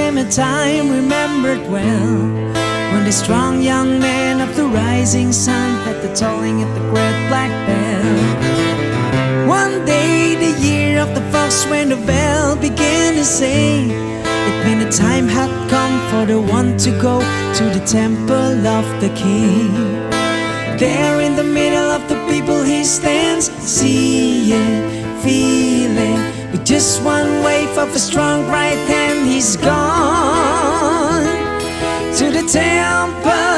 came a time remembered well, when the strong young man of the rising sun had the tolling at the great black bell. One day, the year of the fox, when the bell began to say, it meant the time had come for the one to go to the temple of the king. There in the middle of the people he stands, seeing, feeling, with just one wave of a strong right hand, he's gone to the temple